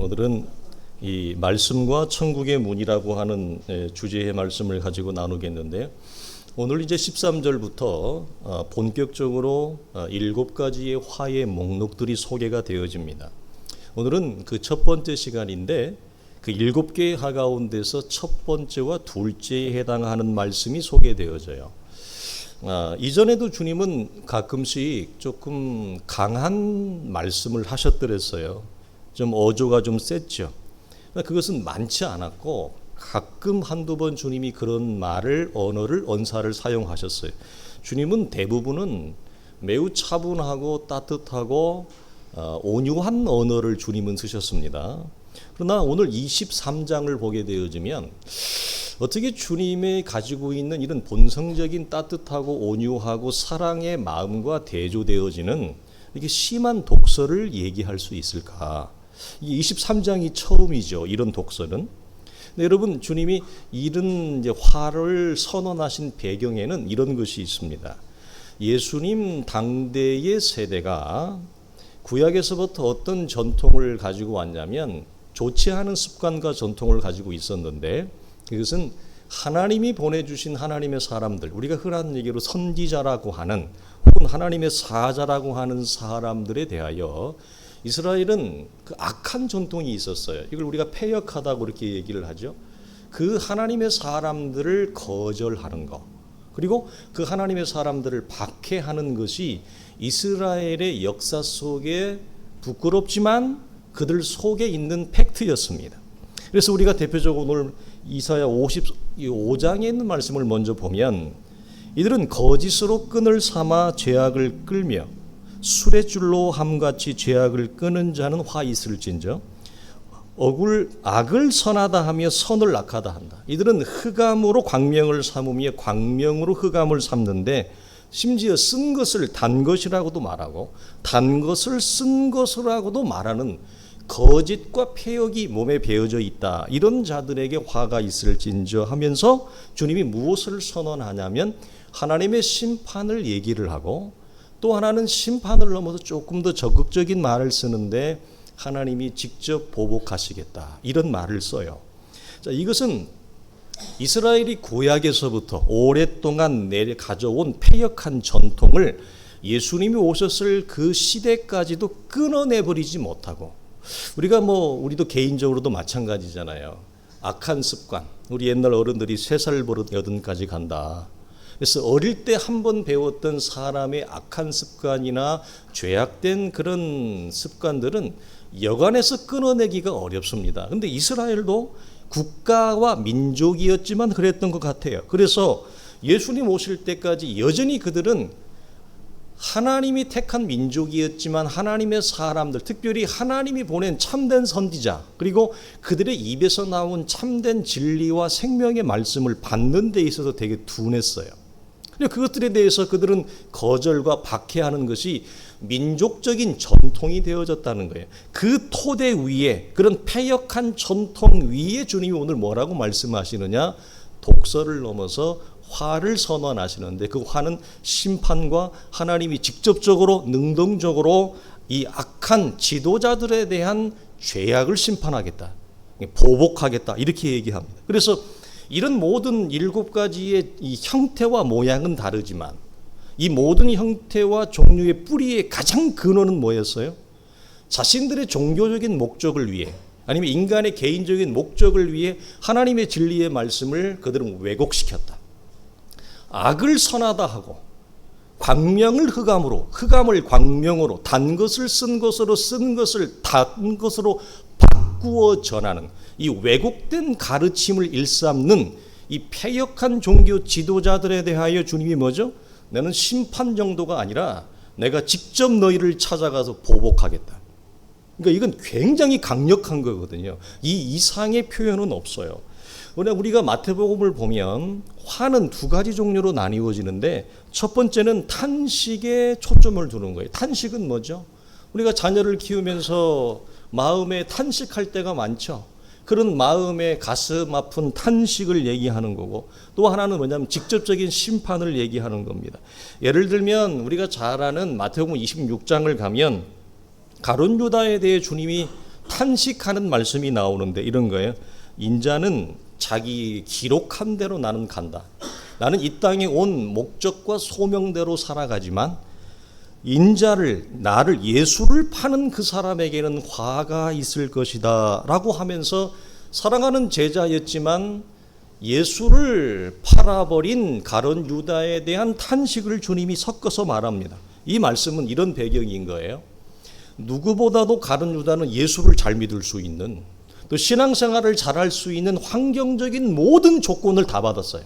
오늘은 이 말씀과 천국의 문이라고 하는 주제의 말씀을 가지고 나누겠는데요. 오늘 이제 13절부터 본격적으로 7가지의 화의 목록들이 소개가 되어집니다. 오늘은 그 첫 번째 시간인데 그 7개의 화 가운데서 첫 번째와 둘째에 해당하는 말씀이 소개되어져요. 이전에도 주님은 가끔씩 조금 강한 말씀을 하셨더랬어요. 좀 어조가 좀 셌죠. 그것은 많지 않았고 가끔 한두 번 주님이 그런 언어를 사용하셨어요. 주님은 대부분은 매우 차분하고 따뜻하고 온유한 언어를 주님은 쓰셨습니다. 그러나 오늘 23장을 보게 되어지면 어떻게 주님이 가지고 있는 이런 본성적인 따뜻하고 온유하고 사랑의 마음과 대조되어지는 이렇게 심한 독서를 얘기할 수 있을까? 이게 23장이 처음이죠. 이런 독서는. 근데 여러분, 주님이 이런 이제 화를 선언하신 배경에는 이런 것이 있습니다. 예수님 당대의 세대가 구약에서부터 어떤 전통을 가지고 왔냐면 좋지 않은 습관과 전통을 가지고 있었는데, 이것은 하나님이 보내주신 하나님의 사람들, 우리가 흔한 얘기로 선지자라고 하는 혹은 하나님의 사자라고 하는 사람들에 대하여 이스라엘은 그 악한 전통이 있었어요. 이걸 우리가 패역하다고 이렇게 얘기를 하죠. 그 하나님의 사람들을 거절하는 것, 그리고 그 하나님의 사람들을 박해하는 것이 이스라엘의 역사 속에 부끄럽지만 그들 속에 있는 팩트였습니다. 그래서 우리가 대표적으로 오늘 이사야 55장에 있는 말씀을 먼저 보면, 이들은 거짓으로 끈을 삼아 죄악을 끌며 술의 줄로 함같이 죄악을 끄는 자는 화 있을진저 악을 선하다 하며 선을 악하다 한다. 이들은 흑암으로 광명을 삼으며 광명으로 흑암을 삼는데, 심지어 쓴 것을 단 것이라고도 말하고 단 것을 쓴 것이라고도 말하는 거짓과 패역이 몸에 배어져 있다. 이런 자들에게 화가 있을진저 하면서 주님이 무엇을 선언하냐면 하나님의 심판을 얘기를 하고, 또 하나는 심판을 넘어서 조금 더 적극적인 말을 쓰는데 하나님이 직접 보복하시겠다, 이런 말을 써요. 자, 이것은 이스라엘이 구약에서부터 오랫동안 가져온 패역한 전통을 예수님이 오셨을 그 시대까지도 끊어내버리지 못하고, 우리도 개인적으로도 마찬가지잖아요. 악한 습관, 우리 옛날 어른들이 3살 버릇 8까지 간다. 그래서 어릴 때 한 번 배웠던 사람의 악한 습관이나 죄악된 그런 습관들은 여간에서 끊어내기가 어렵습니다. 그런데 이스라엘도 국가와 민족이었지만 그랬던 것 같아요. 그래서 예수님 오실 때까지 여전히 그들은 하나님이 택한 민족이었지만 하나님의 사람들, 특별히 하나님이 보낸 참된 선지자, 그리고 그들의 입에서 나온 참된 진리와 생명의 말씀을 받는 데 있어서 되게 둔했어요. 그리고 그것들에 대해서 그들은 거절과 박해하는 것이 민족적인 전통이 되어졌다는 거예요. 그 토대 위에, 그런 패역한 전통 위에 주님이 오늘 뭐라고 말씀하시느냐? 독서를 넘어서 화를 선언하시는데, 그 화는 심판과 하나님이 직접적으로 능동적으로 이 악한 지도자들에 대한 죄악을 심판하겠다, 보복하겠다, 이렇게 얘기합니다. 그래서 이런 모든 7가지의 이 형태와 모양은 다르지만 이 모든 형태와 종류의 뿌리의 가장 근원은 뭐였어요? 자신들의 종교적인 목적을 위해, 아니면 인간의 개인적인 목적을 위해 하나님의 진리의 말씀을 그들은 왜곡시켰다. 악을 선하다 하고 광명을 흑암으로, 흑암을 광명으로, 단 것을 쓴 것으로, 쓴 것을 단 것으로 바꾸어 전하는 이 왜곡된 가르침을 일삼는 이 패역한 종교 지도자들에 대하여 주님이 뭐죠? 나는 심판 정도가 아니라 내가 직접 너희를 찾아가서 보복하겠다. 그러니까 이건 굉장히 강력한 거거든요. 이 이상의 표현은 없어요. 우리가 마태복음을 보면 화는 2가지 종류로 나뉘어지는데, 첫 번째는 탄식에 초점을 두는 거예요. 탄식은 뭐죠? 우리가 자녀를 키우면서 마음에 탄식할 때가 많죠. 그런 마음의 가슴 아픈 탄식을 얘기하는 거고, 또 하나는 뭐냐면 직접적인 심판을 얘기하는 겁니다. 예를 들면 우리가 잘 아는 마태복음 26장을 가면 가룟 유다에 대해 주님이 탄식하는 말씀이 나오는데 이런 거예요. 인자는 자기 기록한 대로 나는 간다. 나는 이 땅에 온 목적과 소명대로 살아가지만 나를 예수를 파는 그 사람에게는 화가 있을 것이다 라고 하면서 사랑하는 제자였지만 예수를 팔아버린 가룟 유다에 대한 탄식을 주님이 섞어서 말합니다. 이 말씀은 이런 배경인 거예요. 누구보다도 가룟 유다는 예수를 잘 믿을 수 있는, 또 신앙생활을 잘할 수 있는 환경적인 모든 조건을 다 받았어요.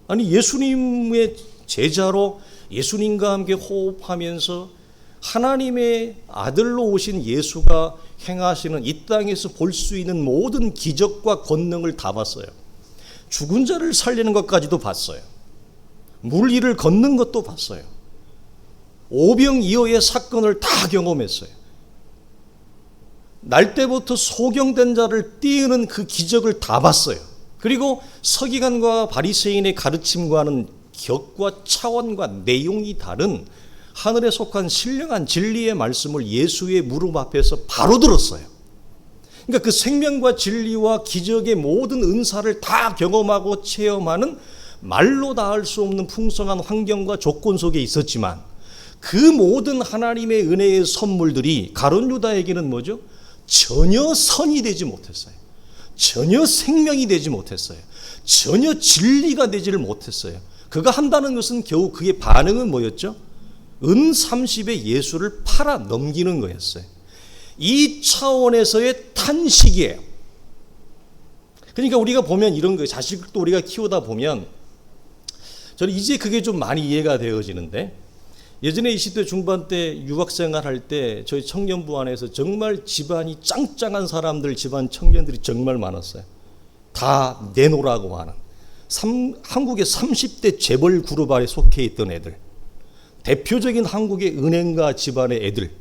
아니, 예수님의 제자로 예수님과 함께 호흡하면서 하나님의 아들로 오신 예수가 행하시는 이 땅에서 볼 수 있는 모든 기적과 권능을 다 봤어요. 죽은 자를 살리는 것까지도 봤어요. 물 위를 걷는 것도 봤어요. 오병이어의 사건을 다 경험했어요. 날 때부터 소경된 자를 띄우는 그 기적을 다 봤어요. 그리고 서기관과 바리새인의 가르침과는 격과 차원과 내용이 다른 하늘에 속한 신령한 진리의 말씀을 예수의 무릎 앞에서 바로 들었어요. 그러니까 그 생명과 진리와 기적의 모든 은사를 다 경험하고 체험하는 말로 닿을 수 없는 풍성한 환경과 조건 속에 있었지만 그 모든 하나님의 은혜의 선물들이 가룟 유다에게는 뭐죠? 전혀 선이 되지 못했어요. 전혀 생명이 되지 못했어요. 전혀 진리가 되지를 못했어요. 그가 한다는 것은 겨우 그의 반응은 뭐였죠? 은 30에 예수를 팔아 넘기는 거였어요. 이 차원에서의 탄식이에요. 그러니까 우리가 보면 이런 거예요. 자식도 우리가 키우다 보면 저는 이제 그게 좀 많이 이해가 되어지는데, 예전에 20대 중반 때 유학생활 할 때 저희 청년부 안에서 정말 집안이 짱짱한 사람들, 집안 청년들이 정말 많았어요. 다 내놓으라고 하는 한국의 30대 재벌 그룹 안에 속해 있던 애들, 대표적인 한국의 은행가 집안의 애들.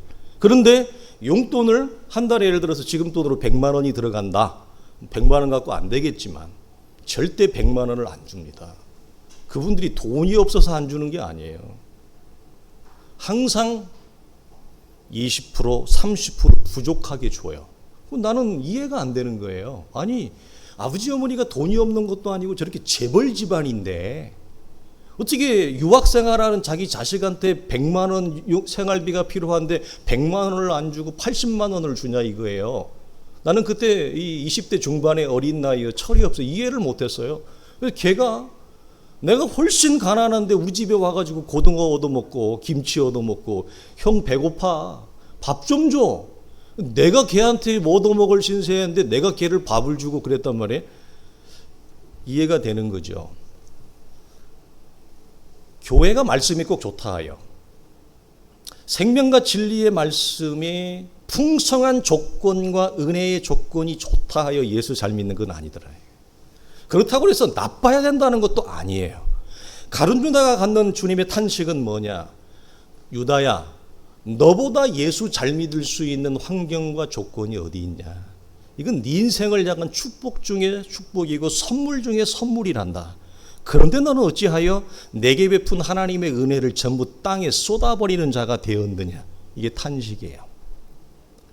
그런데 용돈을 한 달에 예를 들어서 지금 돈으로 100만 원이 들어간다. 100만 원 갖고 안 되겠지만 절대 100만 원을 안 줍니다. 그분들이 돈이 없어서 안 주는 게 아니에요. 항상 20%, 30% 부족하게 줘요. 나는 이해가 안 되는 거예요. 아니, 아버지 어머니가 돈이 없는 것도 아니고 저렇게 재벌 집안인데 어떻게 유학생활하는 자기 자식한테 100만 원 생활비가 필요한데 100만 원을 안 주고 80만 원을 주냐 이거예요. 나는 그때 이 20대 중반의 어린 나이에 철이 없어 이해를 못했어요. 그래서 걔가 내가 훨씬 가난한데 우리 집에 와가지고 고등어 얻어먹고 김치 얻어먹고 형 배고파 밥 좀 줘. 내가 걔한테 뭐 얻어먹을 신세인데 내가 걔를 밥을 주고 그랬단 말이에요. 이해가 되는 거죠. 교회가 말씀이 꼭 좋다 하여 생명과 진리의 말씀이 풍성한 조건과 은혜의 조건이 좋다 하여 예수 잘 믿는 건 아니더라요. 그렇다고 해서 나빠야 된다는 것도 아니에요. 가룟 유다가 갖는 주님의 탄식은 뭐냐? 유다야, 너보다 예수 잘 믿을 수 있는 환경과 조건이 어디 있냐? 이건 네 인생을 향한 축복 중에 축복이고 선물 중에 선물이란다. 그런데 너는 어찌하여 내게 베푼 하나님의 은혜를 전부 땅에 쏟아버리는 자가 되었느냐? 이게 탄식이에요.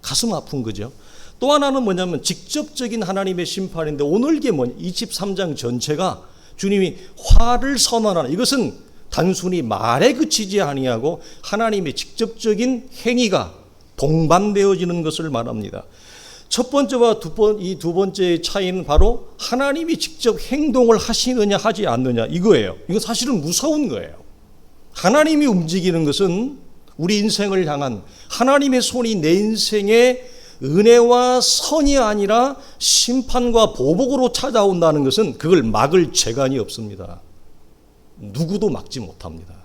가슴 아픈 거죠. 또 하나는 뭐냐면 직접적인 하나님의 심판인데 오늘 게 뭐냐? 23장 전체가 주님이 화를 선언하는, 이것은 단순히 말에 그치지 아니하고 하나님의 직접적인 행위가 동반되어지는 것을 말합니다. 첫 번째와 이 두 번째의 차이는 바로 하나님이 직접 행동을 하시느냐 하지 않느냐 이거예요. 이거 사실은 무서운 거예요. 하나님이 움직이는 것은 우리 인생을 향한 하나님의 손이 내 인생에 은혜와 선이 아니라 심판과 보복으로 찾아온다는 것은 그걸 막을 재간이 없습니다. 누구도 막지 못합니다.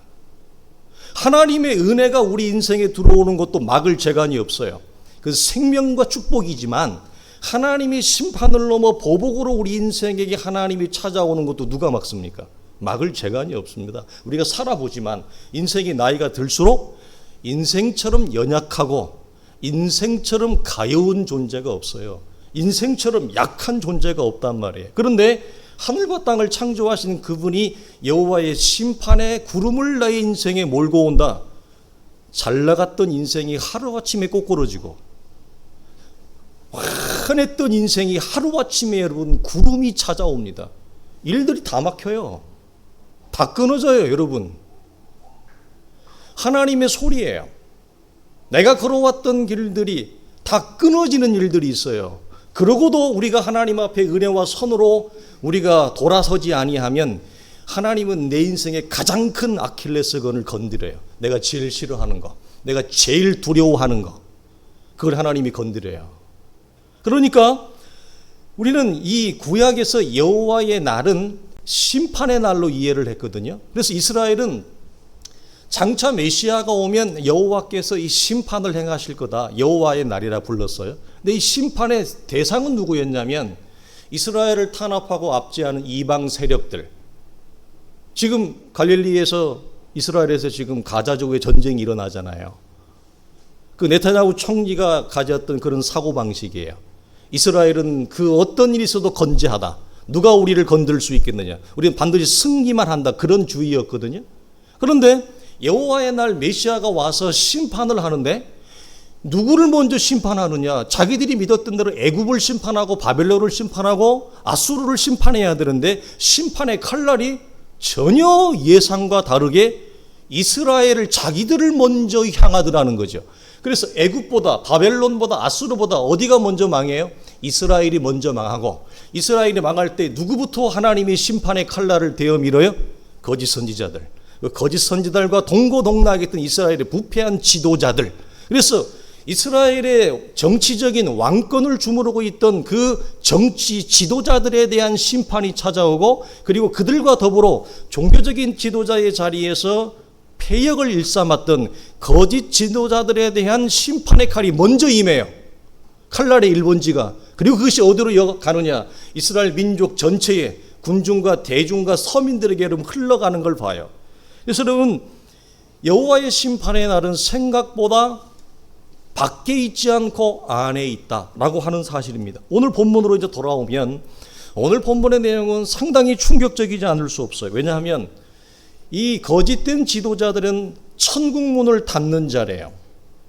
하나님의 은혜가 우리 인생에 들어오는 것도 막을 재간이 없어요. 그 생명과 축복이지만 하나님이 심판을 넘어 보복으로 우리 인생에게 하나님이 찾아오는 것도 누가 막습니까? 막을 재간이 없습니다. 우리가 살아보지만 인생의 나이가 들수록 인생처럼 연약하고 인생처럼 가여운 존재가 없어요. 인생처럼 약한 존재가 없단 말이에요. 그런데 하늘과 땅을 창조하신 그분이 여호와의 심판의 구름을 나의 인생에 몰고 온다. 잘 나갔던 인생이 하루아침에 꼬꾸러지고 환했던 인생이 하루아침에 여러분 구름이 찾아옵니다. 일들이 다 막혀요. 다 끊어져요, 여러분. 하나님의 소리예요. 내가 걸어왔던 길들이 다 끊어지는 일들이 있어요. 그러고도 우리가 하나님 앞에 은혜와 선으로 우리가 돌아서지 아니하면 하나님은 내 인생의 가장 큰 아킬레스건을 건드려요. 내가 제일 싫어하는 거, 내가 제일 두려워하는 거, 그걸 하나님이 건드려요. 그러니까 우리는 이 구약에서 여호와의 날은 심판의 날로 이해를 했거든요. 그래서 이스라엘은 장차 메시아가 오면 여호와께서 이 심판을 행하실 거다, 여호와의 날이라 불렀어요. 근데 이 심판의 대상은 누구였냐면 이스라엘을 탄압하고 압제하는 이방 세력들. 지금 갈릴리에서 이스라엘에서 지금 가자족의 전쟁이 일어나잖아요. 그 네타냐후 총리가 가졌던 그런 사고방식이에요. 이스라엘은 그 어떤 일이 있어도 건재하다. 누가 우리를 건들 수 있겠느냐. 우리는 반드시 승리만 한다. 그런 주의였거든요. 그런데 여호와의 날 메시아가 와서 심판을 하는데 누구를 먼저 심판하느냐. 자기들이 믿었던 대로 애굽을 심판하고 바벨론을 심판하고 아수르를 심판해야 되는데 심판의 칼날이 전혀 예상과 다르게 이스라엘을 자기들을 먼저 향하더라는 거죠. 그래서 애굽보다 바벨론보다 아수르보다 어디가 먼저 망해요? 이스라엘이 먼저 망하고, 이스라엘이 망할 때 누구부터 하나님의 심판의 칼날을 대어 밀어요? 거짓 선지자들. 그 거짓 선지자들과 동고동락했던 이스라엘의 부패한 지도자들. 그래서 이스라엘의 정치적인 왕권을 주무르고 있던 그 정치 지도자들에 대한 심판이 찾아오고, 그리고 그들과 더불어 종교적인 지도자의 자리에서 폐역을 일삼았던 거짓 지도자들에 대한 심판의 칼이 먼저 임해요. 칼날의 일본지가. 그리고 그것이 어디로 가느냐. 이스라엘 민족 전체에 군중과 대중과 서민들에게 여러분 흘러가는 걸 봐요. 그래서 여러분 여호와의 심판의 날은 생각보다 밖에 있지 않고 안에 있다라고 하는 사실입니다. 오늘 본문으로 이제 돌아오면 오늘 본문의 내용은 상당히 충격적이지 않을 수 없어요. 왜냐하면 이 거짓된 지도자들은 천국 문을 닫는 자래요.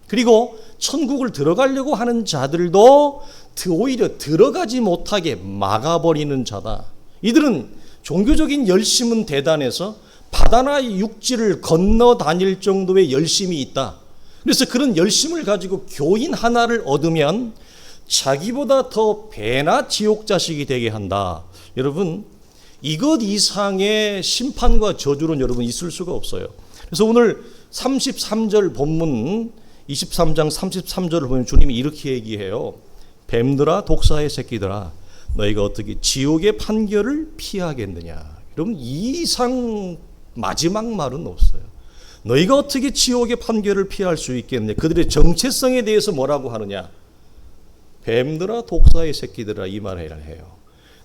그리고 천국을 들어가려고 하는 자들도 오히려 들어가지 못하게 막아버리는 자다. 이들은 종교적인 열심은 대단해서 바다나 육지를 건너 다닐 정도의 열심이 있다. 그래서 그런 열심을 가지고 교인 하나를 얻으면 자기보다 더 배나 지옥 자식이 되게 한다. 여러분, 이것 이상의 심판과 저주는 여러분 있을 수가 없어요. 그래서 오늘 33절 본문 23장 33절을 보면 주님이 이렇게 얘기해요. 뱀들아 독사의 새끼들아 너희가 어떻게 지옥의 판결을 피하겠느냐. 여러분 이 이상 마지막 말은 없어요. 너희가 어떻게 지옥의 판결을 피할 수 있겠느냐. 그들의 정체성에 대해서 뭐라고 하느냐. 뱀들아 독사의 새끼들아 이 말을 해요.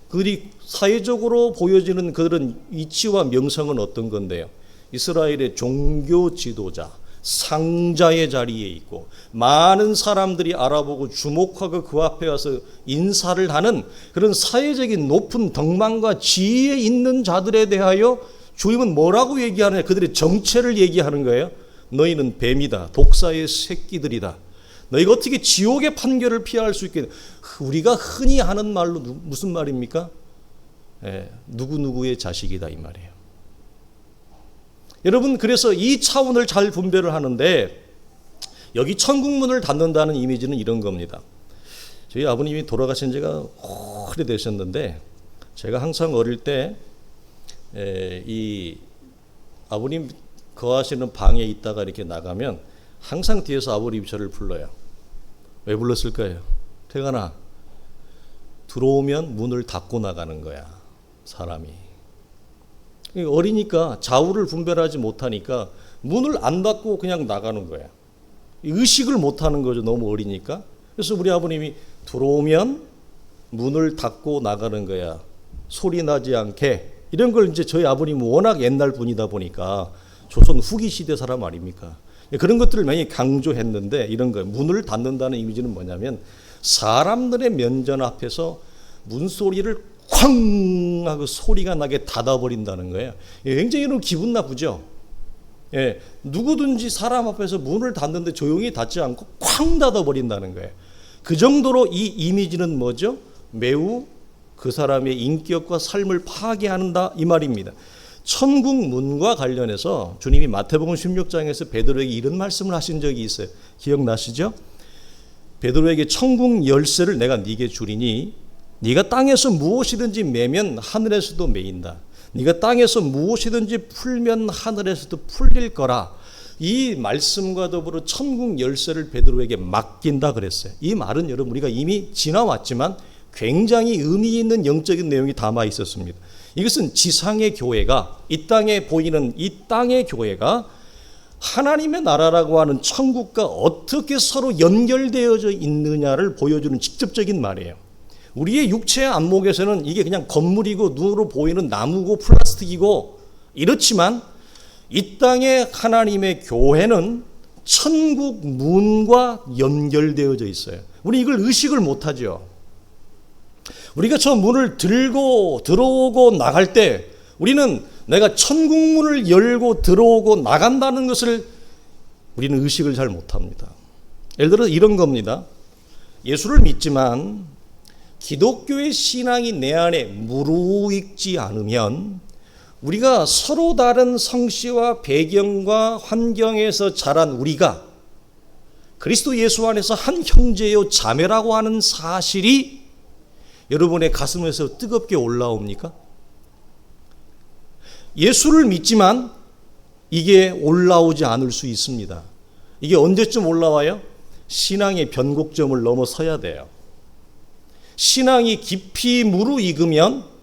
그들이 사회적으로 보여지는 그들은 위치와 명성은 어떤 건데요. 이스라엘의 종교 지도자, 상자의 자리에 있고 많은 사람들이 알아보고 주목하고 그 앞에 와서 인사를 하는 그런 사회적인 높은 덕망과 지위에 있는 자들에 대하여 주님은 뭐라고 얘기하느냐. 그들의 정체를 얘기하는 거예요. 너희는 뱀이다. 독사의 새끼들이다. 너희가 어떻게 지옥의 판결을 피할 수 있겠냐. 우리가 흔히 하는 말로 무슨 말입니까? 누구누구의 자식이다 이 말이에요. 여러분 그래서 이 차원을 잘 분별을 하는데 여기 천국문을 닫는다는 이미지는 이런 겁니다. 저희 아버님이 돌아가신 지가 오래되셨는데 제가 항상 어릴 때 이 아버님 거하시는 방에 있다가 이렇게 나가면 항상 뒤에서 아버님이 저를 불러요. 왜 불렀을까요? 태관아, 들어오면 문을 닫고 나가는 거야, 사람이. 어리니까 좌우를 분별하지 못하니까 문을 안 닫고 그냥 나가는 거야. 의식을 못하는 거죠, 너무 어리니까. 그래서 우리 아버님이 들어오면 문을 닫고 나가는 거야, 소리 나지 않게. 이런 걸 이제 저희 아버님은 워낙 옛날 분이다 보니까 조선 후기 시대 사람 아닙니까? 그런 것들을 많이 강조했는데 이런 거예요. 문을 닫는다는 이미지는 뭐냐면 사람들의 면전 앞에서 문소리를 쾅 하고 소리가 나게 닫아버린다는 거예요. 굉장히 이런 기분 나쁘죠. 누구든지 사람 앞에서 문을 닫는데 조용히 닫지 않고 쾅 닫아버린다는 거예요. 그 정도로 이 이미지는 뭐죠? 매우 그 사람의 인격과 삶을 파괴한다 이 말입니다. 천국 문과 관련해서 주님이 마태복음 16장에서 베드로에게 이런 말씀을 하신 적이 있어요. 기억나시죠? 베드로에게 천국 열쇠를 내가 네게 주리니 네가 땅에서 무엇이든지 매면 하늘에서도 매인다. 네가 땅에서 무엇이든지 풀면 하늘에서도 풀릴 거라. 이 말씀과 더불어 천국 열쇠를 베드로에게 맡긴다 그랬어요. 이 말은 여러분 우리가 이미 지나왔지만 굉장히 의미 있는 영적인 내용이 담아 있었습니다. 이것은 지상의 교회가, 이 땅에 보이는 이 땅의 교회가 하나님의 나라라고 하는 천국과 어떻게 서로 연결되어져 있느냐를 보여주는 직접적인 말이에요. 우리의 육체의 안목에서는 이게 그냥 건물이고 눈으로 보이는 나무고 플라스틱이고 이렇지만 이 땅의 하나님의 교회는 천국 문과 연결되어져 있어요. 우리 이걸 의식을 못하죠. 우리가 저 문을 들고 들어오고 나갈 때 우리는 내가 천국 문을 열고 들어오고 나간다는 것을 우리는 의식을 잘 못합니다. 예를 들어 이런 겁니다. 예수를 믿지만 기독교의 신앙이 내 안에 무르익지 않으면 우리가 서로 다른 성씨와 배경과 환경에서 자란 우리가 그리스도 예수 안에서 한 형제요 자매라고 하는 사실이 여러분의 가슴에서 뜨겁게 올라옵니까? 예수를 믿지만 이게 올라오지 않을 수 있습니다. 이게 언제쯤 올라와요? 신앙의 변곡점을 넘어서야 돼요. 신앙이 깊이 무르익으면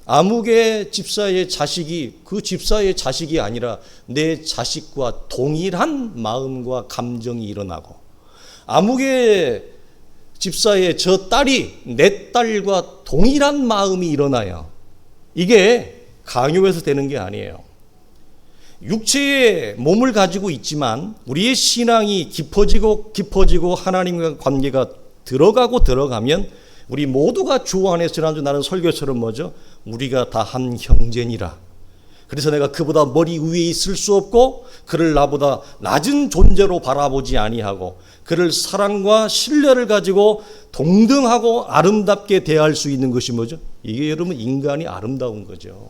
아무개 집사의 자식이 그 집사의 자식이 아니라 내 자식과 동일한 마음과 감정이 일어나고 아무개 집사의 저 딸이 내 딸과 동일한 마음이 일어나요. 이게 강요해서 되는 게 아니에요. 육체의 몸을 가지고 있지만 우리의 신앙이 깊어지고 하나님과 관계가 들어가면 우리 모두가 주 안에서 지난주 나는 설교처럼 뭐죠? 우리가 다 한 형제니라. 그래서 내가 그보다 머리 위에 있을 수 없고 그를 나보다 낮은 존재로 바라보지 아니하고 그를 사랑과 신뢰를 가지고 동등하고 아름답게 대할 수 있는 것이 뭐죠? 이게 여러분 인간이 아름다운 거죠.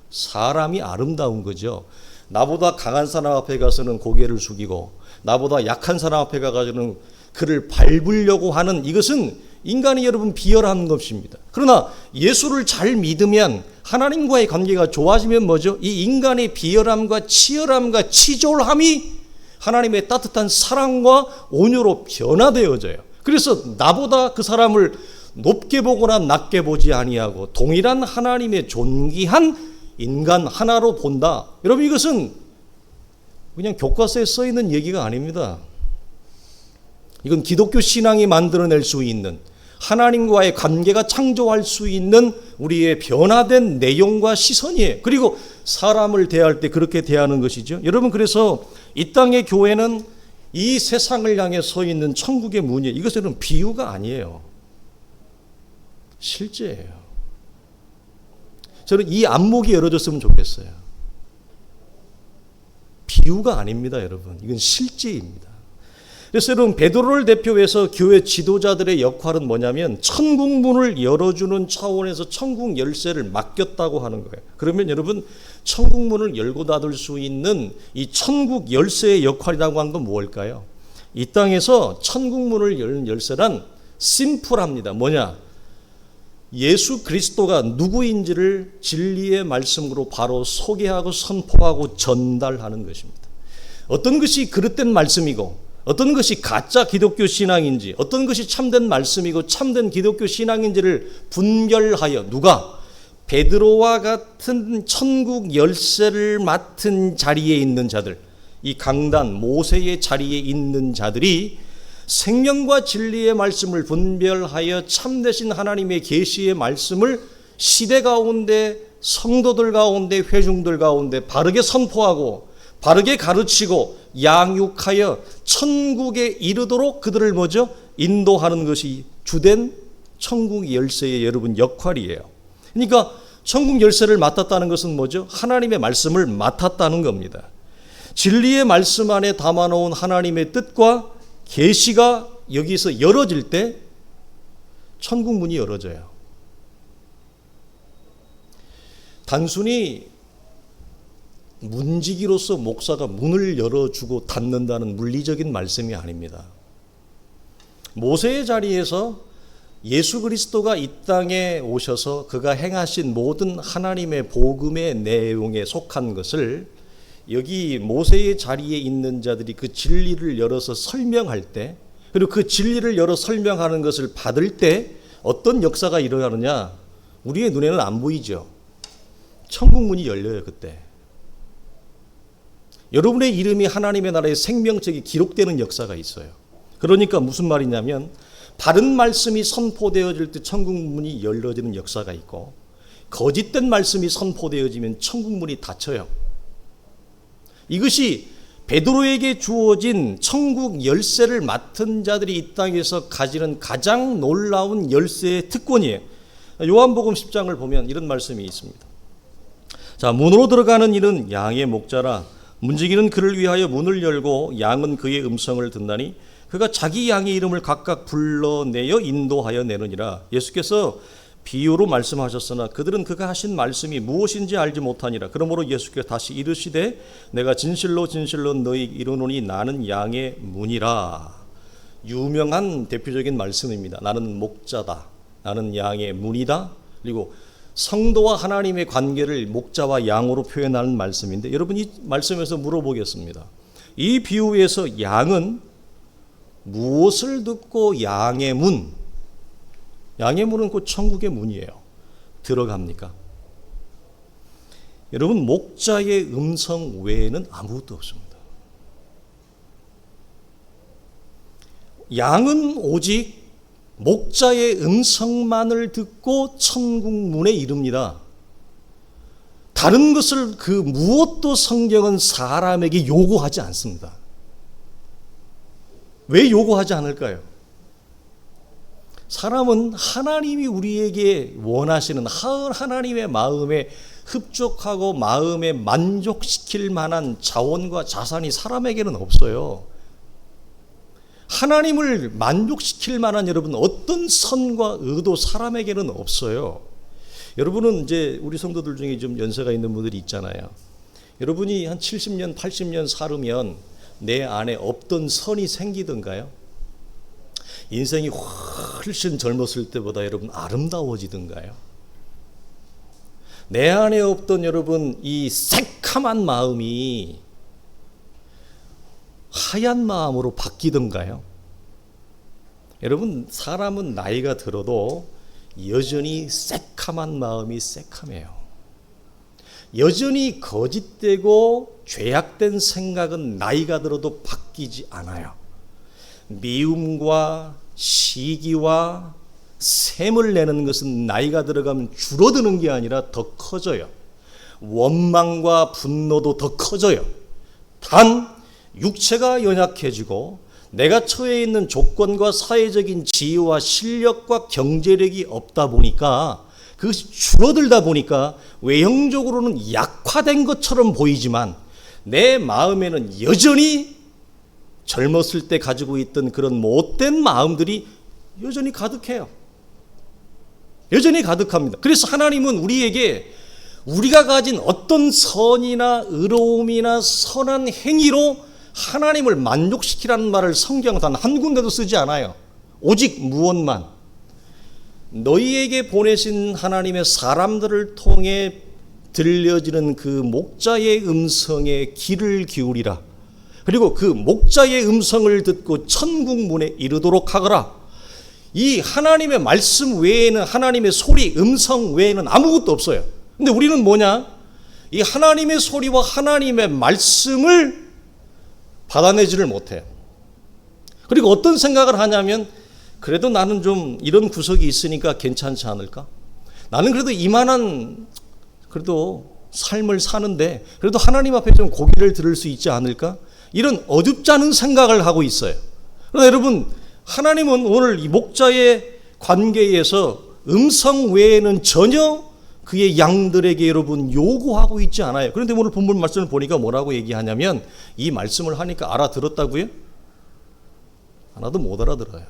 사람이 아름다운 거죠. 나보다 강한 사람 앞에 가서는 고개를 숙이고 나보다 약한 사람 앞에 가서는 그를 밟으려고 하는 이것은 인간이 여러분 비열한 것입니다. 그러나 예수를 잘 믿으면 하나님과의 관계가 좋아지면 뭐죠? 이 인간의 비열함과 치열함과 치졸함이 하나님의 따뜻한 사랑과 온유로 변화되어져요. 그래서 나보다 그 사람을 높게 보거나 낮게 보지 아니하고 동일한 하나님의 존귀한 인간 하나로 본다. 여러분 이것은 그냥 교과서에 써 있는 얘기가 아닙니다. 이건 기독교 신앙이 만들어낼 수 있는 하나님과의 관계가 창조할 수 있는 우리의 변화된 내용과 시선이에요. 그리고 사람을 대할 때 그렇게 대하는 것이죠. 여러분 그래서 이 땅의 교회는 이 세상을 향해 서 있는 천국의 문이에요. 이것은 비유가 아니에요. 실제예요. 저는 이 안목이 열어졌으면 좋겠어요. 비유가 아닙니다, 여러분. 이건 실제입니다. 그래서 여러분 베드로를 대표해서 교회 지도자들의 역할은 뭐냐면 천국 문을 열어주는 차원에서 천국 열쇠를 맡겼다고 하는 거예요. 그러면 여러분 천국 문을 열고 닫을 수 있는 이 천국 열쇠의 역할이라고 하는 건 무엇일까요? 이 땅에서 천국 문을 여는 열쇠란 심플합니다. 뭐냐? 예수 그리스도가 누구인지를 진리의 말씀으로 바로 소개하고 선포하고 전달하는 것입니다. 어떤 것이 그릇된 말씀이고 어떤 것이 가짜 기독교 신앙인지 어떤 것이 참된 말씀이고 참된 기독교 신앙인지를 분별하여 누가? 베드로와 같은 천국 열쇠를 맡은 자리에 있는 자들, 이 강단 모세의 자리에 있는 자들이 생명과 진리의 말씀을 분별하여 참되신 하나님의 계시의 말씀을 시대 가운데 성도들 가운데 회중들 가운데 바르게 선포하고 바르게 가르치고 양육하여 천국에 이르도록 그들을 뭐죠? 인도하는 것이 주된 천국 열쇠의 여러분 역할이에요. 그러니까 천국 열쇠를 맡았다는 것은 뭐죠? 하나님의 말씀을 맡았다는 겁니다. 진리의 말씀 안에 담아놓은 하나님의 뜻과 계시가 여기서 열어질 때 천국 문이 열어져요. 단순히 문지기로서 목사가 문을 열어주고 닫는다는 물리적인 말씀이 아닙니다. 모세의 자리에서 예수 그리스도가 이 땅에 오셔서 그가 행하신 모든 하나님의 복음의 내용에 속한 것을 여기 모세의 자리에 있는 자들이 그 진리를 열어서 설명할 때, 그리고 그 진리를 열어 설명하는 것을 받을 때 어떤 역사가 일어나느냐, 우리의 눈에는 안 보이죠. 천국 문이 열려요. 그때 여러분의 이름이 하나님의 나라의 생명책에 기록되는 역사가 있어요. 그러니까 무슨 말이냐면, 바른 말씀이 선포되어질 때 천국 문이 열려지는 역사가 있고, 거짓된 말씀이 선포되어지면 천국 문이 닫혀요. 이것이 베드로에게 주어진 천국 열쇠를 맡은 자들이 이 땅에서 가지는 가장 놀라운 열쇠의 특권이에요. 요한복음 10장을 보면 이런 말씀이 있습니다. 자, 문으로 들어가는 이는 양의 목자라. 문지기는 그를 위하여 문을 열고 양은 그의 음성을 듣나니 그가 자기 양의 이름을 각각 불러내어 인도하여 내느니라. 예수께서 비유로 말씀하셨으나 그들은 그가 하신 말씀이 무엇인지 알지 못하니라. 그러므로 예수께서 다시 이르시되 내가 진실로 진실로 너희에게 이르노니 나는 양의 문이라. 유명한 대표적인 말씀입니다. 나는 목자다. 나는 양의 문이다. 그리고 성도와 하나님의 관계를 목자와 양으로 표현하는 말씀인데, 여러분 이 말씀에서 물어보겠습니다. 이 비유에서 양은 무엇을 듣고 양의 문, 양의 문은 곧 천국의 문이에요. 들어갑니까? 여러분, 목자의 음성 외에는 아무것도 없습니다. 양은 오직 목자의 음성만을 듣고 천국 문에 이릅니다. 다른 것을 그 무엇도 성경은 사람에게 요구하지 않습니다. 왜 요구하지 않을까요? 사람은 하나님이 우리에게 원하시는 하나님의 마음에 흡족하고 마음에 만족시킬 만한 자원과 자산이 사람에게는 없어요. 하나님을 만족시킬 만한 여러분 어떤 선과 의도 사람에게는 없어요. 여러분은 이제 우리 성도들 중에 좀 연세가 있는 분들이 있잖아요. 여러분이 한 70년, 80년 살으면 내 안에 없던 선이 생기던가요? 인생이 훨씬 젊었을 때보다 여러분 아름다워지던가요? 내 안에 없던 여러분 이 새카만 마음이 하얀 마음으로 바뀌던가요? 여러분, 사람은 나이가 들어도 여전히 새카만 마음이 새카매요. 여전히 거짓되고 죄악된 생각은 나이가 들어도 바뀌지 않아요. 미움과 시기와 샘을 내는 것은 나이가 들어가면 줄어드는 게 아니라 더 커져요. 원망과 분노도 더 커져요. 단 육체가 연약해지고 내가 처해 있는 조건과 사회적인 지위와 실력과 경제력이 없다 보니까, 그것이 줄어들다 보니까 외형적으로는 약화된 것처럼 보이지만 내 마음에는 여전히 젊었을 때 가지고 있던 그런 못된 마음들이 여전히 가득해요. 여전히 가득합니다. 그래서 하나님은 우리에게 우리가 가진 어떤 선이나 의로움이나 선한 행위로 하나님을 만족시키라는 말을 성경 단 한 군데도 쓰지 않아요. 오직 무엇만, 너희에게 보내신 하나님의 사람들을 통해 들려지는 그 목자의 음성에 귀를 기울이라. 그리고 그 목자의 음성을 듣고 천국 문에 이르도록 하거라. 이 하나님의 말씀 외에는, 하나님의 소리, 음성 외에는 아무것도 없어요. 근데 우리는 뭐냐? 이 하나님의 소리와 하나님의 말씀을 받아내지를 못해요. 그리고 어떤 생각을 하냐면, 그래도 나는 좀 이런 구석이 있으니까 괜찮지 않을까? 나는 그래도 이만한 그래도 삶을 사는데 그래도 하나님 앞에 좀 고개를 들을 수 있지 않을까? 이런 어줍지 않은 생각을 하고 있어요. 그러나 여러분, 하나님은 오늘 이 목자의 관계에서 음성 외에는 전혀 그의 양들에게 여러분 요구하고 있지 않아요. 그런데 오늘 본문 말씀을 보니까 뭐라고 얘기하냐면, 이 말씀을 하니까 알아들었다고요? 하나도 못 알아들어요.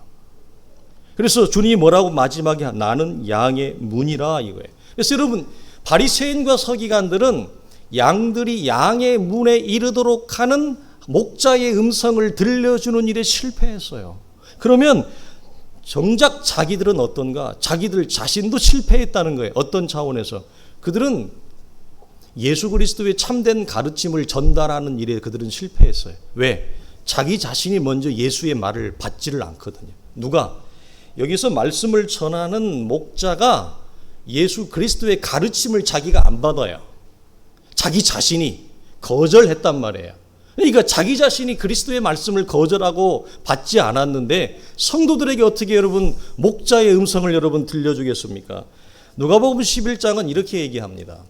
그래서 주님이 뭐라고 마지막에 나는 양의 문이라 이거예요. 그래서 여러분 바리새인과 서기관들은 양들이 양의 문에 이르도록 하는 목자의 음성을 들려주는 일에 실패했어요. 그러면 정작 자기들은 어떤가? 자기들 자신도 실패했다는 거예요. 어떤 차원에서? 그들은 예수 그리스도의 참된 가르침을 전달하는 일에 그들은 실패했어요. 왜? 자기 자신이 먼저 예수의 말을 받지를 않거든요. 누가? 여기서 말씀을 전하는 목자가 예수 그리스도의 가르침을 자기가 안 받아요. 자기 자신이 거절했단 말이에요. 그러니까 자기 자신이 그리스도의 말씀을 거절하고 받지 않았는데 성도들에게 어떻게 여러분 목자의 음성을 여러분 들려주겠습니까? 누가복음 11장은 이렇게 얘기합니다.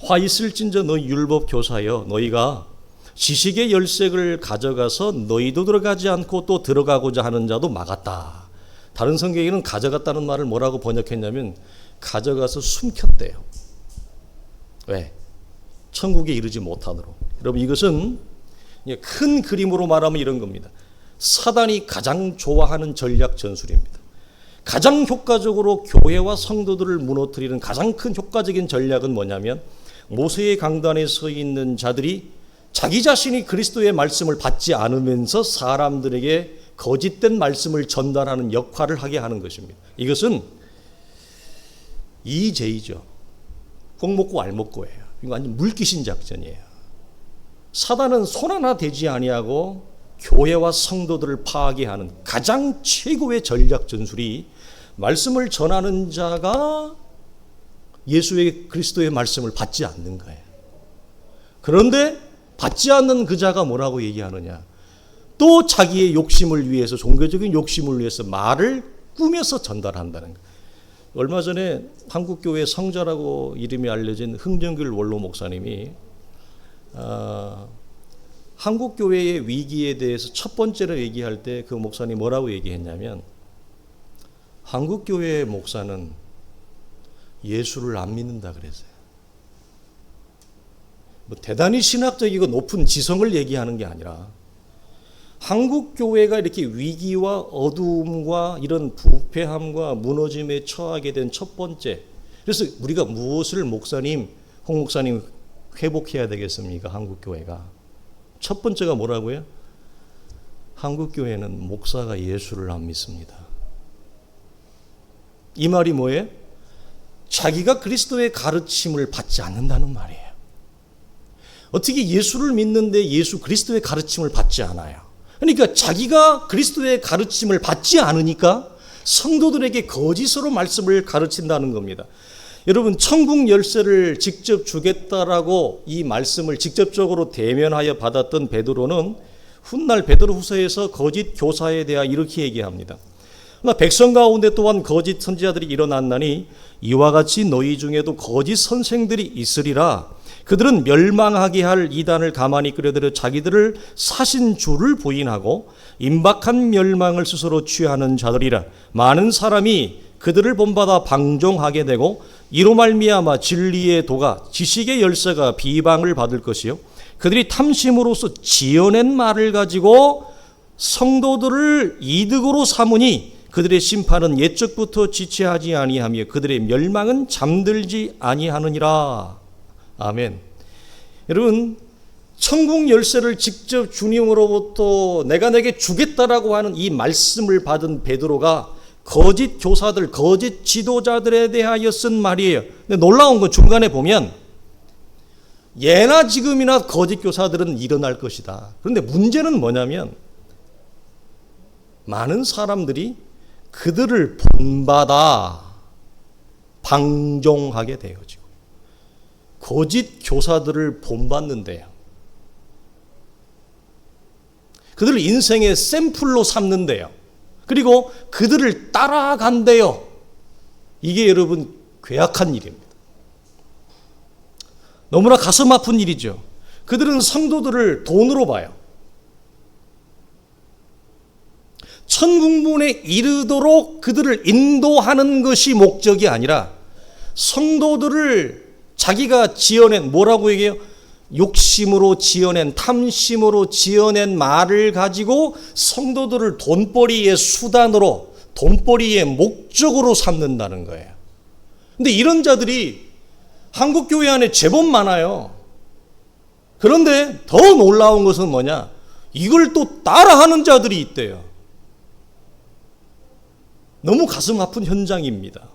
화 있을진저 너희 율법 교사여 너희가 지식의 열쇠를 가져가서 너희도 들어가지 않고 또 들어가고자 하는 자도 막았다. 다른 성경에는 가져갔다는 말을 뭐라고 번역했냐면 가져가서 숨겼대요. 왜? 천국에 이르지 못하도록. 여러분 이것은 큰 그림으로 말하면 이런 겁니다. 사단이 가장 좋아하는 전략 전술입니다. 가장 효과적으로 교회와 성도들을 무너뜨리는 가장 큰 효과적인 전략은 뭐냐면 모세의 강단에 서 있는 자들이 자기 자신이 그리스도의 말씀을 받지 않으면서 사람들에게 거짓된 말씀을 전달하는 역할을 하게 하는 것입니다. 이것은 이제이죠. 꼭 먹고 알 먹고예요. 이거 완전 물귀신 작전이에요. 사단은 손 하나 대지 아니하고 교회와 성도들을 파괴하는 가장 최고의 전략 전술이 말씀을 전하는 자가 예수의 그리스도의 말씀을 받지 않는 거예요. 그런데 받지 않는 그 자가 뭐라고 얘기하느냐? 또 자기의 욕심을 위해서 종교적인 욕심을 위해서 말을 꾸며서 전달한다는 거예요. 얼마 전에 한국교회 성자라고 이름이 알려진 흥정길 원로 목사님이 한국교회의 위기에 대해서 첫 번째로 얘기할 때 그 목사님이 뭐라고 얘기했냐면 한국교회의 목사는 예수를 안 믿는다 그랬어요. 뭐 대단히 신학적이고 높은 지성을 얘기하는 게 아니라 한국교회가 이렇게 위기와 어두움과 이런 부패함과 무너짐에 처하게 된 첫 번째. 그래서 우리가 무엇을 목사님, 홍 목사님 회복해야 되겠습니까? 한국교회가. 첫 번째가 뭐라고요? 한국교회는 목사가 예수를 안 믿습니다. 이 말이 뭐예요? 자기가 그리스도의 가르침을 받지 않는다는 말이에요. 어떻게 예수를 믿는데 예수 그리스도의 가르침을 받지 않아요? 그러니까 자기가 그리스도의 가르침을 받지 않으니까 성도들에게 거짓으로 말씀을 가르친다는 겁니다. 여러분 천국 열쇠를 직접 주겠다라고 이 말씀을 직접적으로 대면하여 받았던 베드로는 훗날 베드로후서에서 거짓 교사에 대하여 이렇게 얘기합니다. 백성 가운데 또한 거짓 선지자들이 일어났나니 이와 같이 너희 중에도 거짓 선생들이 있으리라. 그들은 멸망하게 할 이단을 가만히 끌어들여 자기들을 사신 주를 부인하고 임박한 멸망을 스스로 취하는 자들이라. 많은 사람이 그들을 본받아 방종하게 되고 이로 말미암아 진리의 도가 지식의 열쇠가 비방을 받을 것이요 그들이 탐심으로써 지어낸 말을 가지고 성도들을 이득으로 삼으니 그들의 심판은 옛적부터 지체하지 아니하며 그들의 멸망은 잠들지 아니하느니라. 아멘. 여러분 천국 열쇠를 직접 주님으로부터 내가 내게 주겠다라고 하는 이 말씀을 받은 베드로가 거짓 교사들, 거짓 지도자들에 대하여 쓴 말이에요. 근데 놀라운 건 중간에 보면 예나 지금이나 거짓 교사들은 일어날 것이다. 그런데 문제는 뭐냐면 많은 사람들이 그들을 본받아 방종하게 되어지고 거짓 교사들을 본받는데요. 그들을 인생의 샘플로 삼는데요. 그리고 그들을 따라간대요. 이게 여러분 괴악한 일입니다. 너무나 가슴 아픈 일이죠. 그들은 성도들을 돈으로 봐요. 천국문에 이르도록 그들을 인도하는 것이 목적이 아니라 성도들을 자기가 지어낸 뭐라고 얘기해요? 욕심으로 지어낸, 탐심으로 지어낸 말을 가지고 성도들을 돈벌이의 수단으로, 돈벌이의 목적으로 삼는다는 거예요. 근데 이런 자들이 한국 교회 안에 제법 많아요. 그런데 더 놀라운 것은 뭐냐? 이걸 또 따라하는 자들이 있대요. 너무 가슴 아픈 현장입니다.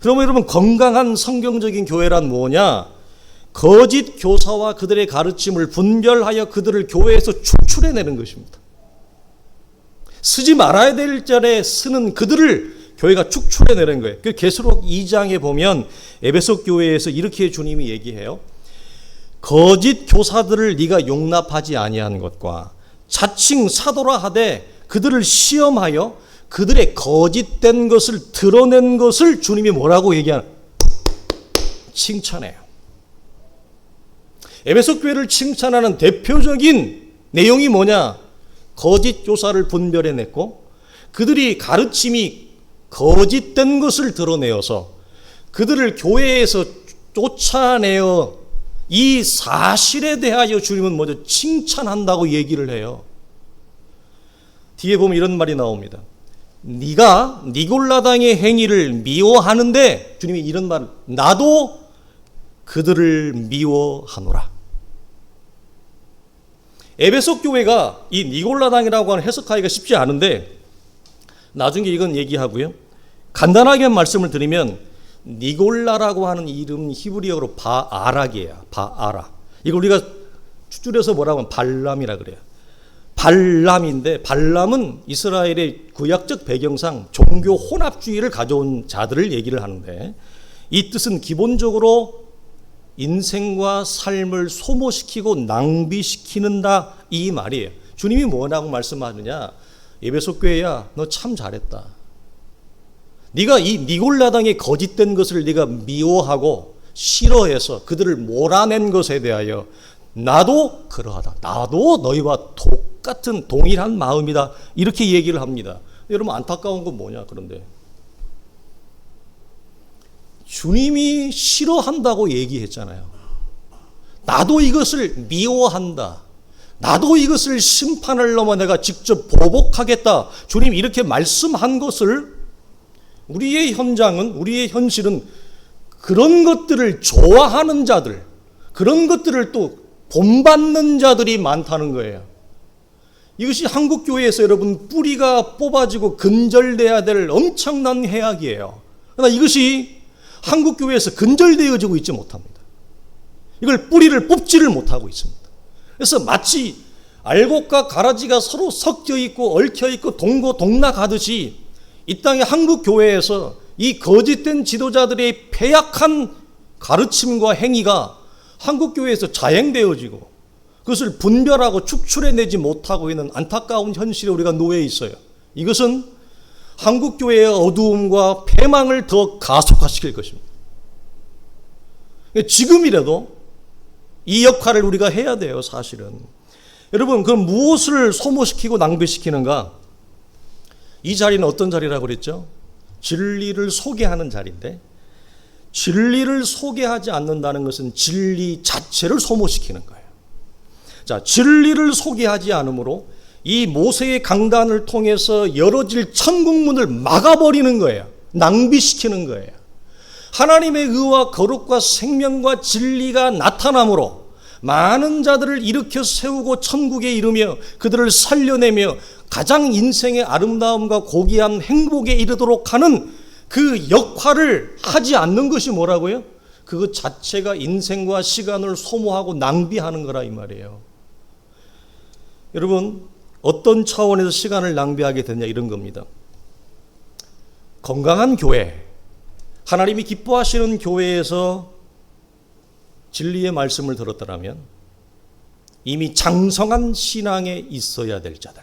그러면 여러분, 건강한 성경적인 교회란 뭐냐? 거짓 교사와 그들의 가르침을 분별하여 그들을 교회에서 축출해내는 것입니다. 쓰지 말아야 될 자리에 쓰는 그들을 교회가 축출해내는 거예요. 그 계시록 2장에 보면 에베소 교회에서 이렇게 주님이 얘기해요. 거짓 교사들을 네가 용납하지 아니한 것과 자칭 사도라 하되 그들을 시험하여 그들의 거짓된 것을 드러낸 것을 주님이 뭐라고 얘기하나? 칭찬해요. 에베소 교회를 칭찬하는 대표적인 내용이 뭐냐? 거짓 교사를 분별해냈고 그들이 가르침이 거짓된 것을 드러내어서 그들을 교회에서 쫓아내어 이 사실에 대하여 주님은 먼저 칭찬한다고 얘기를 해요. 뒤에 보면 이런 말이 나옵니다. 네가 니골라당의 행위를 미워하는데 주님이 이런 말을, 나도 그들을 미워하노라. 에베소 교회가 이 니골라당이라고 하는 해석하기가 쉽지 않은데 나중에 이건 얘기하고요. 간단하게 말씀을 드리면 니골라라고 하는 이름 히브리어로 바아락이에요. 바아락. 이걸 우리가 줄여서 뭐라고 하면 발람이라 그래요. 발람인데 발람은 이스라엘의 구약적 배경상 종교 혼합주의를 가져온 자들을 얘기를 하는데 이 뜻은 기본적으로 인생과 삶을 소모시키고 낭비시키는다 이 말이에요. 주님이 뭐라고 말씀하느냐? 에베소 교회야, 너 참 잘했다. 네가 이 니골라당의 거짓된 것을 네가 미워하고 싫어해서 그들을 몰아낸 것에 대하여 나도 그러하다. 나도 너희와 똑같은 동일한 마음이다. 이렇게 얘기를 합니다. 여러분, 안타까운 건 뭐냐? 그런데 주님이 싫어한다고 얘기했잖아요. 나도 이것을 미워한다. 나도 이것을 심판을 넘어 내가 직접 보복하겠다. 주님이 이렇게 말씀한 것을 우리의 현장은, 우리의 현실은 그런 것들을 좋아하는 자들, 그런 것들을 또 본받는 자들이 많다는 거예요. 이것이 한국교회에서 여러분 뿌리가 뽑아지고 근절돼야 될 엄청난 해악이에요. 그러나 이것이 한국교회에서 근절되어지고 있지 못합니다. 이걸 뿌리를 뽑지를 못하고 있습니다. 그래서 마치 알곡과 가라지가 서로 섞여 있고 얽혀 있고 동고동락하듯이 이 땅의 한국교회에서 이 거짓된 지도자들의 패약한 가르침과 행위가 한국교회에서 자행되어지고 그것을 분별하고 축출해내지 못하고 있는 안타까운 현실에 우리가 놓여 있어요. 이것은 한국교회의 어두움과 패망을 더 가속화시킬 것입니다. 지금이라도 이 역할을 우리가 해야 돼요, 사실은. 여러분, 그럼 무엇을 소모시키고 낭비시키는가? 이 자리는 어떤 자리라고 그랬죠? 진리를 소개하는 자리인데, 진리를 소개하지 않는다는 것은 진리 자체를 소모시키는 거예요. 자, 진리를 소개하지 않으므로 이 모세의 강단을 통해서 열어질 천국문을 막아버리는 거예요. 낭비시키는 거예요. 하나님의 의와 거룩과 생명과 진리가 나타남으로 많은 자들을 일으켜 세우고 천국에 이르며 그들을 살려내며 가장 인생의 아름다움과 고귀한 행복에 이르도록 하는 그 역할을 하지 않는 것이 뭐라고요? 그것 자체가 인생과 시간을 소모하고 낭비하는 거라 이 말이에요. 여러분, 어떤 차원에서 시간을 낭비하게 되냐 이런 겁니다. 건강한 교회, 하나님이 기뻐하시는 교회에서 진리의 말씀을 들었더라면 이미 장성한 신앙에 있어야 될 자들.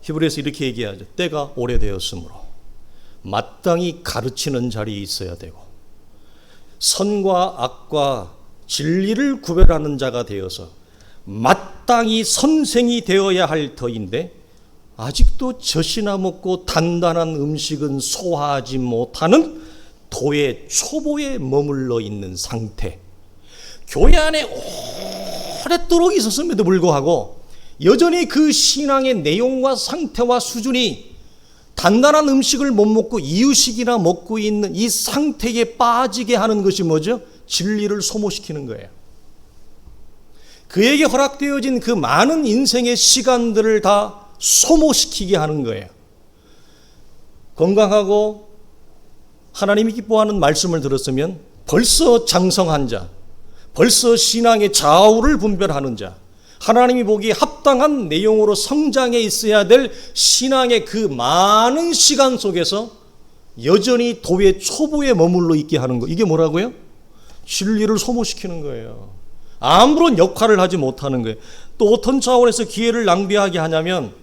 히브리에서 이렇게 얘기하죠. 때가 오래되었으므로 마땅히 가르치는 자리에 있어야 되고 선과 악과 진리를 구별하는 자가 되어서 마땅히 선생이 되어야 할 터인데 아직도 젖이나 먹고 단단한 음식은 소화하지 못하는 도의 초보에 머물러 있는 상태. 교회 안에 오랫도록 있었음에도 불구하고 여전히 그 신앙의 내용과 상태와 수준이 단단한 음식을 못 먹고 이유식이나 먹고 있는 이 상태에 빠지게 하는 것이 뭐죠? 진리를 소모시키는 거예요. 그에게 허락되어진 그 많은 인생의 시간들을 다 소모시키게 하는 거예요. 건강하고 하나님이 기뻐하는 말씀을 들었으면 벌써 장성한 자, 벌써 신앙의 좌우를 분별하는 자, 하나님이 보기에 합당한 내용으로 성장해 있어야 될 신앙의 그 많은 시간 속에서 여전히 도의 초보에 머물러 있게 하는 거. 이게 뭐라고요? 진리를 소모시키는 거예요. 아무런 역할을 하지 못하는 거예요. 또 어떤 차원에서 기회를 낭비하게 하냐면,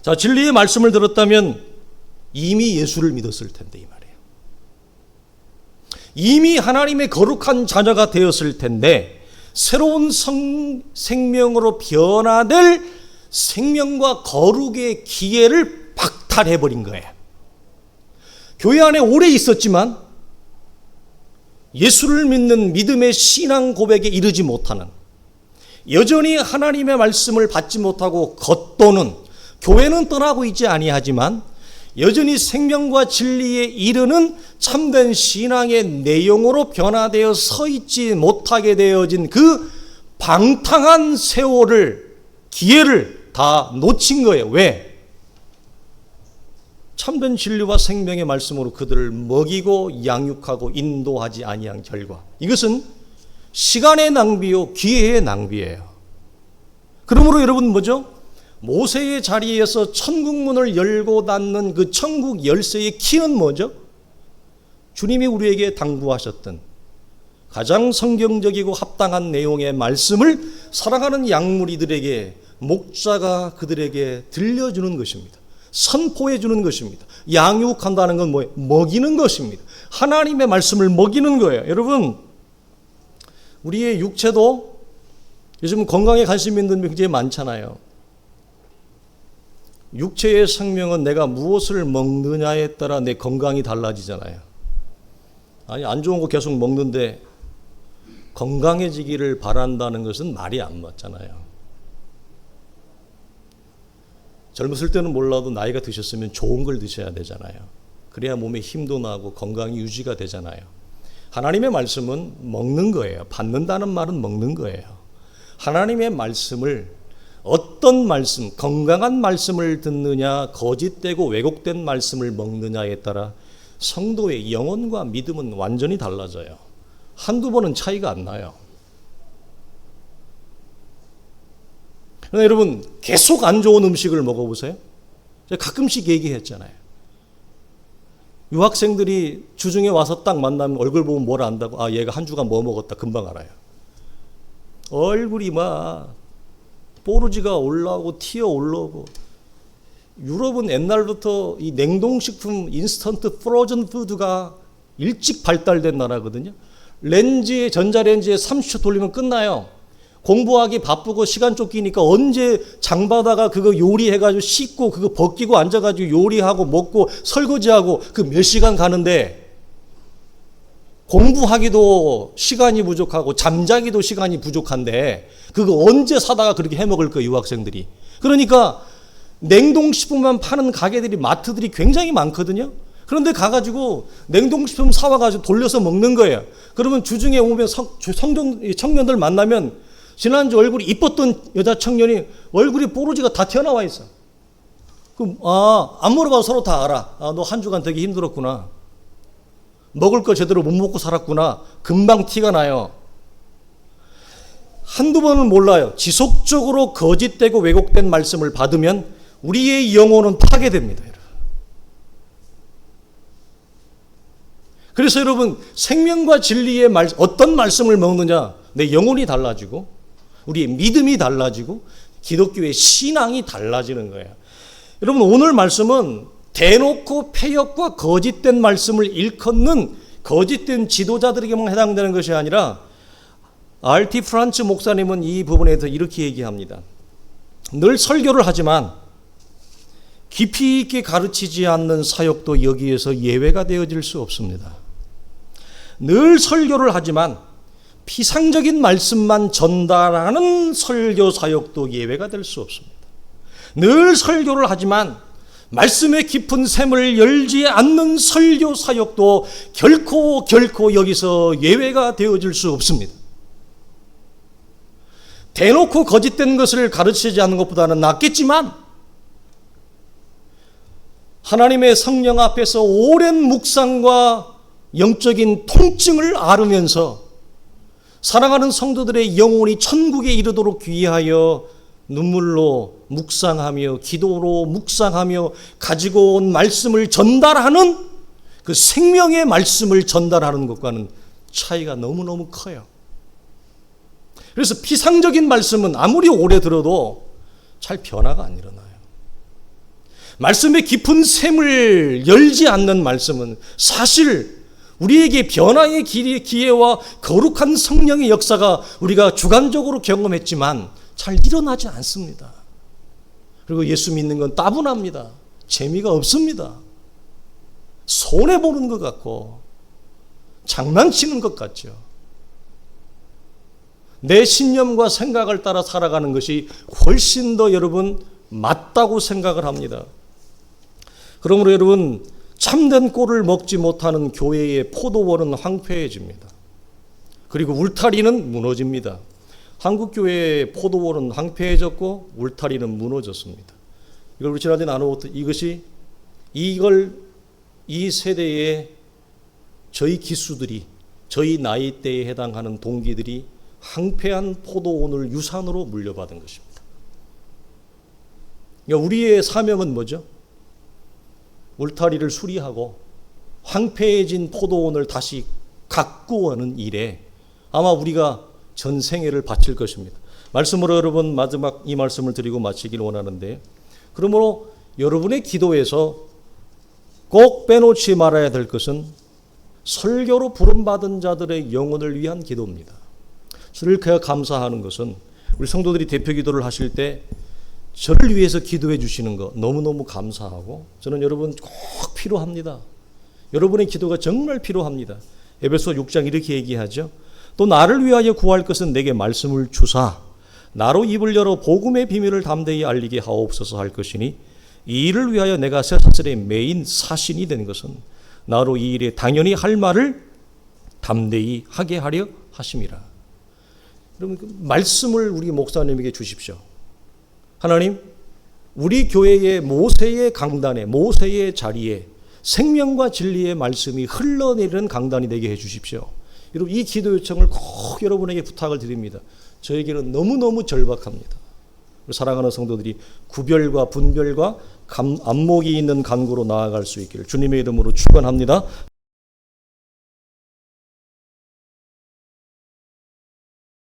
자, 진리의 말씀을 들었다면 이미 예수를 믿었을 텐데 이 말이에요. 이미 하나님의 거룩한 자녀가 되었을 텐데 새로운 생명으로 변화될 생명과 거룩의 기회를 박탈해버린 거예요. 교회 안에 오래 있었지만 예수를 믿는 믿음의 신앙 고백에 이르지 못하는, 여전히 하나님의 말씀을 받지 못하고 겉도는, 교회는 떠나고 있지 아니하지만 여전히 생명과 진리에 이르는 참된 신앙의 내용으로 변화되어 서 있지 못하게 되어진 그 방탕한 세월을, 기회를 다 놓친 거예요. 왜? 참된 진리와 생명의 말씀으로 그들을 먹이고 양육하고 인도하지 아니한 결과, 이것은 시간의 낭비요 기회의 낭비예요. 그러므로 여러분 뭐죠? 모세의 자리에서 천국문을 열고 닫는 그 천국 열쇠의 키는 뭐죠? 주님이 우리에게 당부하셨던 가장 성경적이고 합당한 내용의 말씀을 사랑하는 양무리들에게, 목자가 그들에게 들려주는 것입니다. 선포해 주는 것입니다. 양육한다는 건 뭐예요? 먹이는 것입니다. 하나님의 말씀을 먹이는 거예요. 여러분, 우리의 육체도 요즘 건강에 관심 있는 분이 굉장히 많잖아요. 육체의 생명은 내가 무엇을 먹느냐에 따라 내 건강이 달라지잖아요. 아니, 안 좋은 거 계속 먹는데 건강해지기를 바란다는 것은 말이 안 맞잖아요. 젊었을 때는 몰라도 나이가 드셨으면 좋은 걸 드셔야 되잖아요. 그래야 몸에 힘도 나고 건강이 유지가 되잖아요. 하나님의 말씀은 먹는 거예요. 받는다는 말은 먹는 거예요. 하나님의 말씀을, 어떤 말씀, 건강한 말씀을 듣느냐, 거짓되고 왜곡된 말씀을 먹느냐에 따라 성도의 영혼과 믿음은 완전히 달라져요. 한두 번은 차이가 안 나요. 그러나 여러분, 계속 안 좋은 음식을 먹어보세요. 제가 가끔씩 얘기했잖아요. 유학생들이 주중에 와서 딱 만나면 얼굴 보면 뭘 안다고? 아, 얘가 한 주간 뭐 먹었다 금방 알아요. 얼굴이 막 뽀르지가 올라오고 튀어 올라오고. 유럽은 옛날부터 이 냉동식품, 인스턴트 프로즌 푸드가 일찍 발달된 나라거든요. 렌즈에, 전자레인지에 30초 돌리면 끝나요. 공부하기 바쁘고 시간 쫓기니까 언제 장바다가 그거 요리해가지고 씻고 그거 벗기고 앉아가지고 요리하고 먹고 설거지하고 그 몇 시간 가는데, 공부하기도 시간이 부족하고 잠자기도 시간이 부족한데 그거 언제 사다가 그렇게 해먹을 거예요, 유학생들이. 그러니까 냉동식품만 파는 가게들이, 마트들이 굉장히 많거든요. 그런데 가가지고 냉동식품 사와가지고 돌려서 먹는 거예요. 그러면 주중에 오면 청년들 만나면 지난주 얼굴이 이뻤던 여자 청년이 얼굴이 뽀르지가 다 튀어나와 있어. 그럼 안 물어봐도 서로 다 알아. 너 한 주간 되게 힘들었구나. 먹을 거 제대로 못 먹고 살았구나. 금방 티가 나요. 한두 번은 몰라요. 지속적으로 거짓되고 왜곡된 말씀을 받으면 우리의 영혼은 파괴됩니다. 그래서 여러분, 생명과 진리의 어떤 말씀을 먹느냐, 내 영혼이 달라지고 우리의 믿음이 달라지고 기독교의 신앙이 달라지는 거예요. 여러분, 오늘 말씀은 대놓고 폐역과 거짓된 말씀을 일컫는 거짓된 지도자들에게만 해당되는 것이 아니라, R.T. 프란츠 목사님은 이 부분에 대해서 이렇게 얘기합니다. 늘 설교를 하지만 깊이 있게 가르치지 않는 사역도 여기에서 예외가 되어질 수 없습니다. 늘 설교를 하지만 피상적인 말씀만 전달하는 설교 사역도 예외가 될 수 없습니다. 늘 설교를 하지만 말씀의 깊은 샘을 열지 않는 설교 사역도 결코 여기서 예외가 되어질 수 없습니다. 대놓고 거짓된 것을 가르치지 않는 것보다는 낫겠지만 하나님의 성령 앞에서 오랜 묵상과 영적인 통증을 앓으면서 사랑하는 성도들의 영혼이 천국에 이르도록 위하여 눈물로 묵상하며 기도로 묵상하며 가지고 온 말씀을 전달하는 그 생명의 말씀을 전달하는 것과는 차이가 너무너무 커요. 그래서 피상적인 말씀은 아무리 오래 들어도 잘 변화가 안 일어나요. 말씀의 깊은 샘을 열지 않는 말씀은 사실 우리에게 변화의 기회와 거룩한 성령의 역사가 우리가 주관적으로 경험했지만 잘 일어나지 않습니다. 그리고 예수 믿는 건 따분합니다. 재미가 없습니다. 손해보는 것 같고 장난치는 것 같죠. 내 신념과 생각을 따라 살아가는 것이 훨씬 더 여러분 맞다고 생각을 합니다. 그러므로 여러분 참된 꼴을 먹지 못하는 교회의 포도원은 황폐해집니다. 그리고 울타리는 무너집니다. 한국교회의 포도원은 황폐해졌고 울타리는 무너졌습니다. 이걸 우리 지난주에 나누었던 이 세대의 저희 기수들이 저희 나이대에 해당하는 동기들이 황폐한 포도원을 유산으로 물려받은 것입니다. 그러니까 우리의 사명은 뭐죠? 울타리를 수리하고 황폐해진 포도원을 다시 가꾸어는 일에 아마 우리가 전생애를 바칠 것입니다. 말씀으로 여러분 마지막 이 말씀을 드리고 마치길 원하는데, 그러므로 여러분의 기도에서 꼭 빼놓지 말아야 될 것은 설교로 부름받은 자들의 영혼을 위한 기도입니다. 저를 감사하는 것은 우리 성도들이 대표 기도를 하실 때 저를 위해서 기도해 주시는 거 너무너무 감사하고, 저는 여러분 꼭 필요합니다. 여러분의 기도가 정말 필요합니다. 에베소 6장 이렇게 얘기하죠. 또 나를 위하여 구할 것은 내게 말씀을 주사 나로 입을 열어 복음의 비밀을 담대히 알리게 하옵소서 할 것이니, 이 일을 위하여 내가 쇠사슬의 메인 사신이 된 것은 나로 이 일에 당연히 할 말을 담대히 하게 하려 하심이라. 여러분 그 말씀을 우리 목사님에게 주십시오. 하나님, 우리 교회의 모세의 강단에, 모세의 자리에 생명과 진리의 말씀이 흘러내리는 강단이 되게 해주십시오. 여러분 이 기도 요청을 꼭 여러분에게 부탁을 드립니다. 저에게는 너무너무 절박합니다. 사랑하는 성도들이 구별과 분별과 안목이 있는 간구로 나아갈 수 있기를 주님의 이름으로 축원합니다.